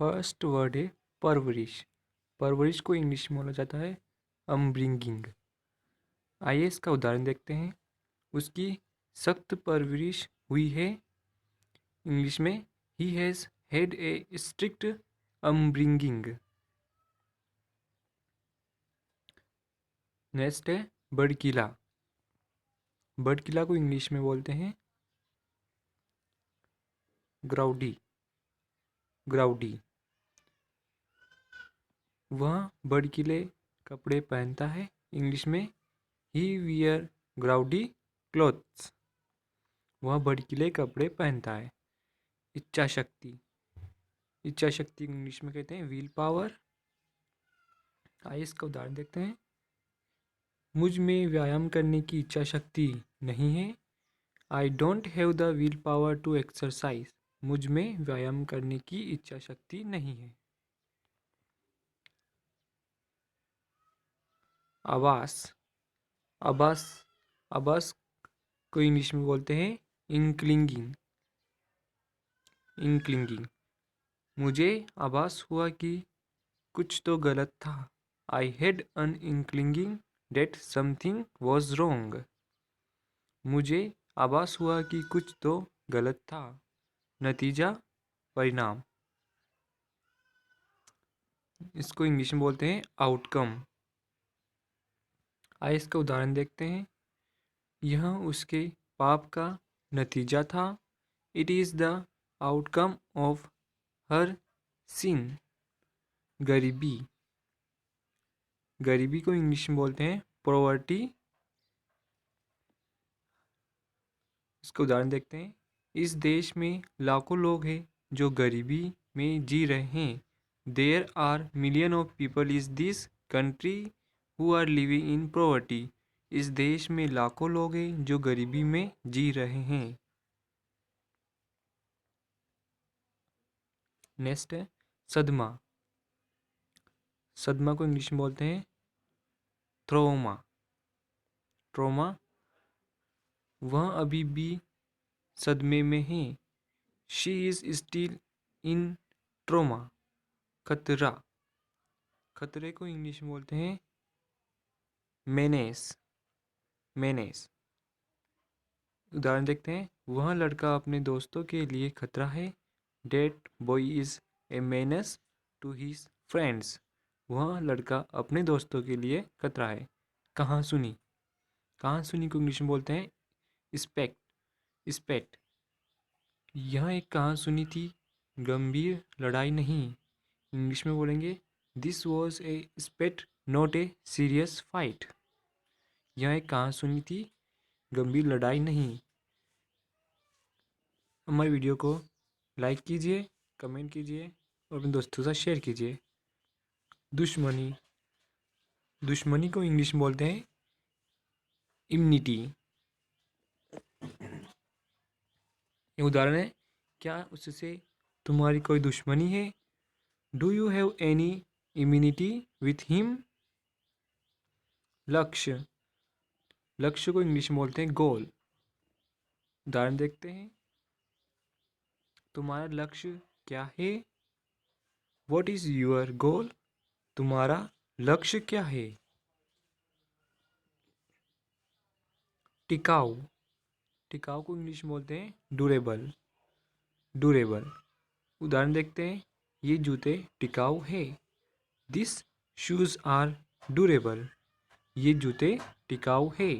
First word है परवरिश। परवरिश को इंग्लिश में बोला जाता है अपब्रिंगिंग। आइए इसका उदाहरण देखते हैं। उसकी सख्त परवरिश हुई है। इंग्लिश में he has had a strict upbringing. Next है बड़किला। बड़किला को इंग्लिश में बोलते हैं ग्राउडी। ग्राउडी। वह भड़कीले कपड़े पहनता है। इंग्लिश में ही वियर ग्राउडी क्लोथ्स। वह भड़कीले कपड़े पहनता है। इच्छा शक्ति। इच्छा शक्ति इंग्लिश में कहते हैं विल पावर। आइए इसका उदाहरण देखते हैं। मुझ में व्यायाम करने की इच्छा शक्ति नहीं है। I don't have the will power to exercise. मुझ में व्यायाम करने की इच्छा शक्ति नहीं है। आवास। आवास आवास को इंग्लिश में बोलते हैं इंक्लिंगिंग। इंक्लिंगिंग। मुझे आभास हुआ कि कुछ तो गलत था। I had an inkling that something was wrong. मुझे आभास हुआ कि कुछ तो गलत था। नतीजा, परिणाम। इसको इंग्लिश में बोलते हैं आउटकम। आइए इसका उदाहरण देखते हैं। यह उसके पाप का नतीजा था। It is the outcome of her sin. गरीबी। गरीबी को इंग्लिश में बोलते हैं पॉवर्टी। इसका उदाहरण देखते हैं। इस देश में लाखों लोग हैं जो गरीबी में जी रहे हैं। There are million of people is this country who are living in poverty. इस देश में लाखों लोग हैं जो गरीबी में जी रहे हैं। नेक्स्ट है सदमा। सदमा को इंग्लिश में बोलते हैं ट्रोमा। ट्रोमा। वह अभी भी सदमे में है। She is still in trauma. खतरा। खतरे को इंग्लिश में बोलते हैं मेनेस। मेनेस। उदाहरण देखते हैं। वह लड़का अपने दोस्तों के लिए खतरा है। That boy is a menace to his friends. वह लड़का अपने दोस्तों के लिए खतरा है। कहाँ सुनी। कहाँ सुनी को इंग्लिश में बोलते हैं स्पेक्ट। स्पेक्ट। यह एक कहाँ सुनी थी, गंभीर लड़ाई नहीं। इंग्लिश में बोलेंगे this was a स्पेट not a serious fight. यह एक कहाँ सुनी थी, गंभीर लड़ाई नहीं। हमारी वीडियो को लाइक कीजिए, कमेंट कीजिए और अपने दोस्तों के साथ शेयर कीजिए। दुश्मनी। दुश्मनी को इंग्लिश में बोलते हैं इम्यूनिटी। ये उदाहरण है। क्या उससे तुम्हारी कोई दुश्मनी है। Do you have any immunity with him. लक्ष्य। लक्ष्य को इंग्लिश में बोलते हैं गोल। उदाहरण देखते हैं। तुम्हारा लक्ष्य क्या है। What is your goal. तुम्हारा लक्ष्य क्या है। टिकाऊ। टिकाऊ को इंग्लिश में बोलते हैं ड्यूरेबल। ड्यूरेबल। उदाहरण देखते हैं। ये जूते टिकाऊ है। This shoes are durable. ये जूते टिकाऊ है।